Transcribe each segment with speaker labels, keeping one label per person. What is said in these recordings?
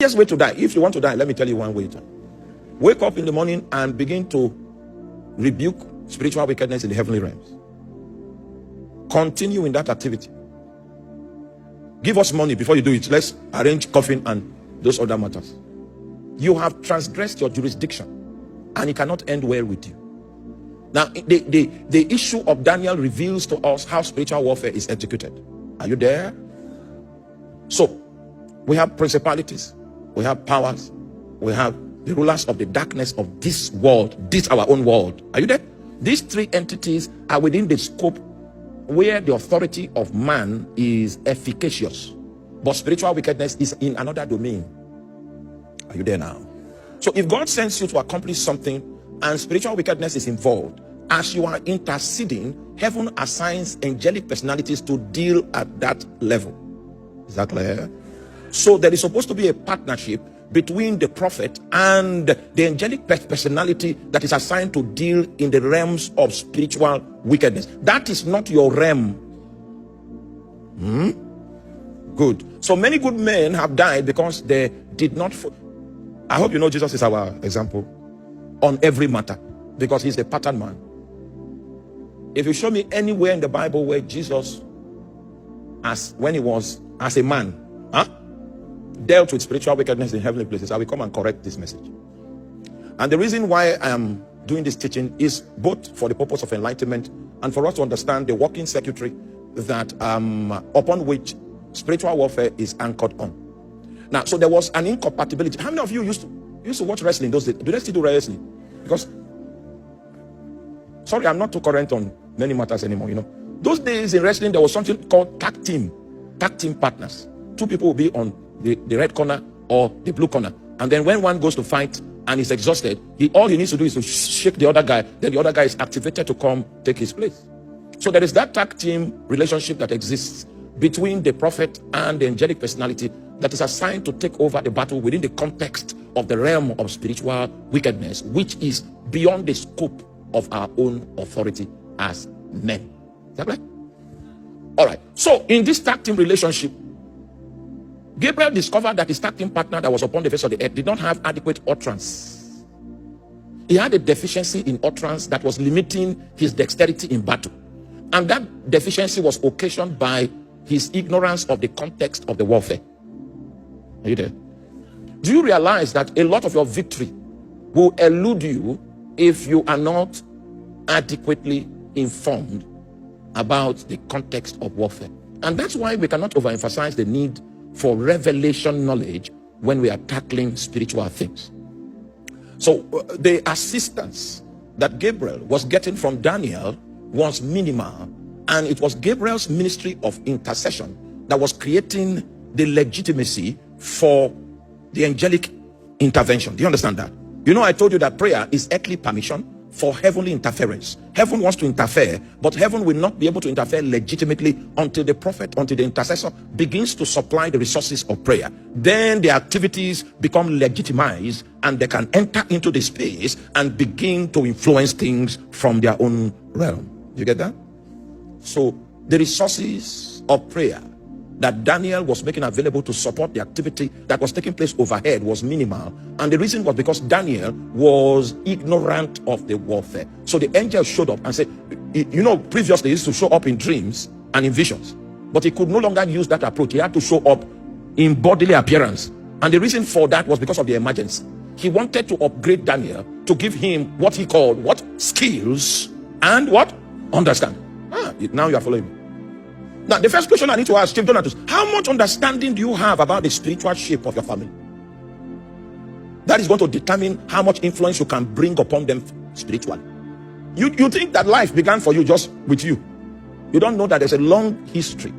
Speaker 1: easiest way to die, if you want to die, let me tell you one way to die. Wake up in the morning and begin to rebuke spiritual wickedness in the heavenly realms. Continue in that activity. Give us money before you do it. Let's arrange coffin and those other matters. You have transgressed your jurisdiction, and it cannot end well with you. Now, the issue of Daniel reveals to us how spiritual warfare is executed. Are you there? So, we have principalities, we have powers, we have the rulers of the darkness of this world, this our own world. Are you there? These three entities are within the scope where the authority of man is efficacious, but spiritual wickedness is in another domain. Are you there now? So if God sends you to accomplish something and spiritual wickedness is involved, as you are interceding, heaven assigns angelic personalities to deal at that level. Is that clear? So there is supposed to be a partnership between the prophet and the angelic personality that is assigned to deal in the realms of spiritual wickedness. That is not your realm. Good. So many good men have died because they did not. I hope you know Jesus is our example on every matter, because he's the pattern man. If you show me anywhere in the Bible where Jesus, when he was as a man, dealt with spiritual wickedness in heavenly places, I will come and correct this message. And the reason why I am doing this teaching is both for the purpose of enlightenment and for us to understand the working circuitry that upon which spiritual warfare is anchored on. Now, so there was an incompatibility. How many of you used to watch wrestling those days? Do they still do wrestling? Because, sorry, I'm not too current on many matters anymore, you know. Those days in wrestling, there was something called tag team partners. Two people will be on the red corner or the blue corner, and then when one goes to fight and is exhausted, all he needs to do is to shake the other guy. Then the other guy is activated to come take his place. So there is that tag team relationship that exists between the prophet and the angelic personality that is assigned to take over the battle within the context of the realm of spiritual wickedness, which is beyond the scope of our own authority as men. Is that right? All right. So in this tag team relationship, Gabriel discovered that his tag team partner that was upon the face of the earth did not have adequate utterance. He had a deficiency in utterance that was limiting his dexterity in battle. And that deficiency was occasioned by his ignorance of the context of the warfare. Are you there? Do you realize that a lot of your victory will elude you if you are not adequately informed about the context of warfare? And that's why we cannot overemphasize the need for revelation knowledge when we are tackling spiritual things. So the assistance that Gabriel was getting from Daniel was minimal, and it was Gabriel's ministry of intercession that was creating the legitimacy for the angelic intervention. Do you understand that? You know, I told you that prayer is earthly permission for heavenly interference. Heaven wants to interfere, but heaven will not be able to interfere legitimately until the prophet, until the intercessor begins to supply the resources of prayer. Then the activities become legitimized and they can enter into the space and begin to influence things from their own realm. You get that? So the resources of prayer that Daniel was making available to support the activity that was taking place overhead was minimal, and the reason was because Daniel was ignorant of the warfare. So the angel showed up and said, you know, previously he used to show up in dreams and in visions, but he could no longer use that approach. He had to show up in bodily appearance, and the reason for that was because of the emergency. He wanted to upgrade Daniel to give him what he called what? Skills and what? Understand. Now you are following me. Now, the first question I need to ask Chief Donatus, how much understanding do you have about the spiritual shape of your family? That is going to determine how much influence you can bring upon them spiritually. You think that life began for you just with you. You don't know that there's a long history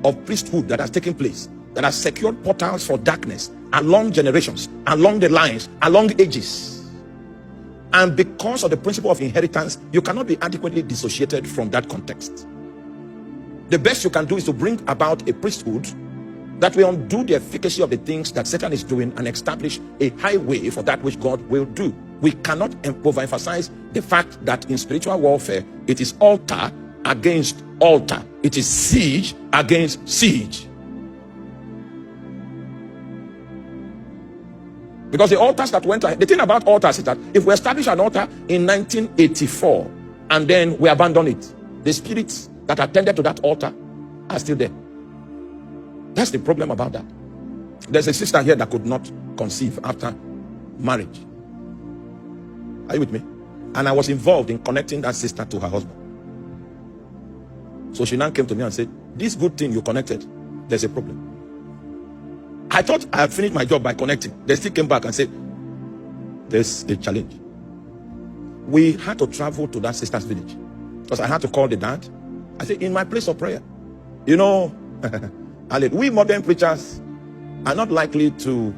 Speaker 1: of priesthood that has taken place, that has secured portals for darkness along generations, along the lines, along ages. And because of the principle of inheritance, you cannot be adequately dissociated from that context. The best you can do is to bring about a priesthood that will undo the efficacy of the things that Satan is doing and establish a highway for that which God will do. We cannot overemphasize the fact that in spiritual warfare, it is altar against altar. It is siege against siege. Because the altars that went, the thing about altars is that if we establish an altar in 1984 and then we abandon it, the spirits that attended to that altar are still there. That's the problem about that. There's a sister here that could not conceive after marriage. Are you with me? And I was involved in connecting that sister to her husband. So she now came to me and said, this good thing you connected, there's a problem. I thought I had finished my job by connecting. They still came back and said, there's a challenge. We had to travel to that sister's village because I had to call the dad. I said, in my place of prayer, you know, we modern preachers are not likely to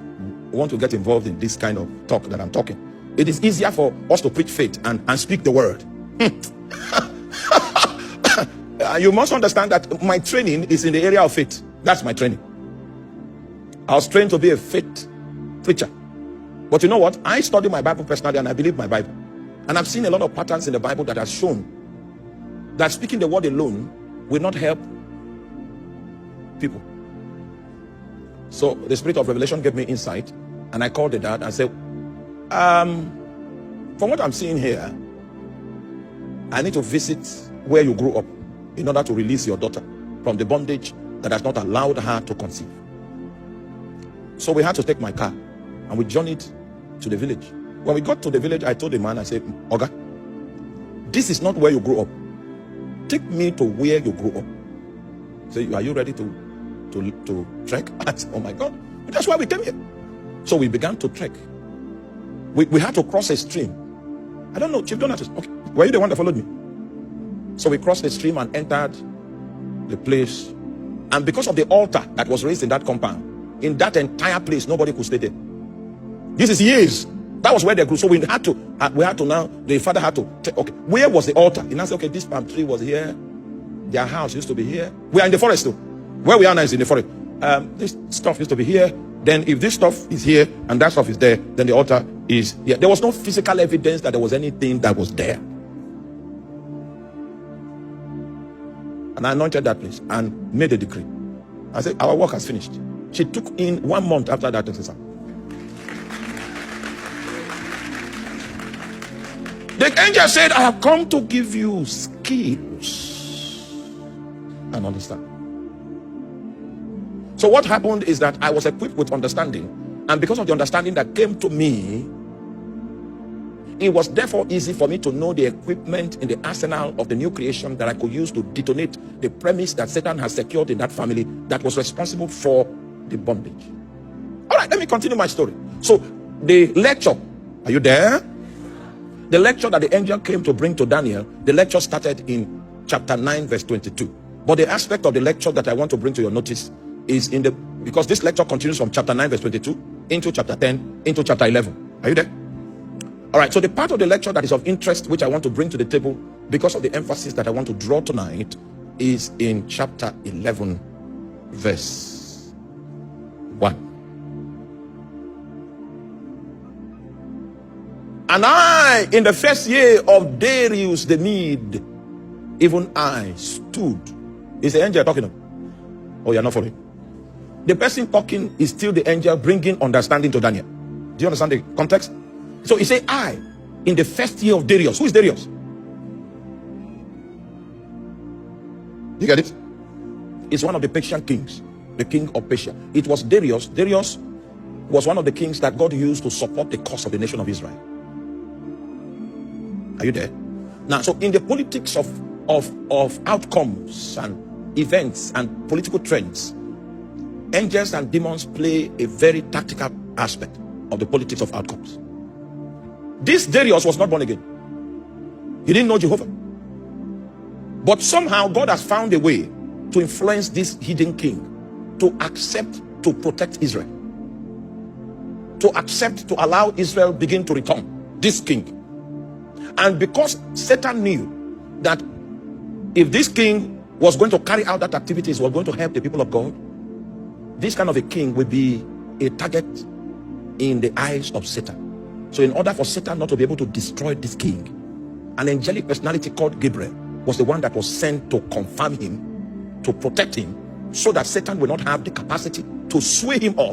Speaker 1: want to get involved in this kind of talk that I'm talking. It is easier for us to preach faith and speak the word. You must understand that my training is in the area of faith. That's my training. I was trained to be a faith preacher. But you know what? I study my Bible personally and I believe my Bible. And I've seen a lot of patterns in the Bible that have shown that speaking the word alone will not help people. So the spirit of revelation gave me insight, and I called the dad and said, from what I'm seeing here, I need to visit where you grew up in order to release your daughter from the bondage that has not allowed her to conceive. So we had to take my car and we journeyed to the village. When we got to the village, I told the man, I said, Oga, this is not where you grew up. Take me to where you grew up. Say, are you ready to trek? I said, oh my God, that's why we came here. So we began to trek. We had to cross a stream. I don't know, Chief Donatus. Okay, were you the one that followed me? So we crossed the stream and entered the place. And because of the altar that was raised in that compound, in that entire place, nobody could stay there. This is years. That was where they grew. So we had to now, the father had to take, okay, where was the altar? He now said, okay, this palm tree was here. Their house used to be here. We are in the forest too. Where we are now is in the forest. This stuff used to be here. Then if this stuff is here and that stuff is there, then the altar is here. There was no physical evidence that there was anything that was there. And I anointed that place and made a decree. I said, our work has finished. She took in 1 month after that exercise. The angel said, I have come to give you skills and understand. So what happened is that I was equipped with understanding, and because of the understanding that came to me, it was therefore easy for me to know the equipment in the arsenal of the new creation that I could use to detonate the premise that Satan has secured in that family that was responsible for the bondage. All right, let me continue my story. So the lecture, are you there? The lecture that the angel came to bring to Daniel, the lecture started in chapter 9 verse 22. But the aspect of the lecture that I want to bring to your notice is because this lecture continues from chapter 9 verse 22 into chapter 10 into chapter 11. Are you there? All right, so the part of the lecture that is of interest, which I want to bring to the table because of the emphasis that I want to draw tonight, is in chapter 11 verse 1. And I, in the first year of Darius the Mede, even I stood. Is the angel talking? Oh, you're not following. The person talking is still the angel bringing understanding to Daniel. Do you understand the context? So he said, I, in the first year of Darius. Who is Darius? You get it? It's one of the Persian kings, the king of Persia. It was Darius. Darius was one of the kings that God used to support the cause of the nation of Israel. Are you there? Now, so in the politics of outcomes and events and political trends, angels and demons play a very tactical aspect of the politics of outcomes. This Darius was not born again. He didn't know Jehovah. But somehow God has found a way to influence this hidden king to accept to protect Israel. To accept to allow Israel begin to return this king. And because Satan knew that if this king was going to carry out that activities, was going to help the people of God, this kind of a king would be a target in the eyes of Satan. So in order for Satan not to be able to destroy this king, an angelic personality called Gabriel was the one that was sent to confirm him, to protect him, so that Satan will not have the capacity to sway him off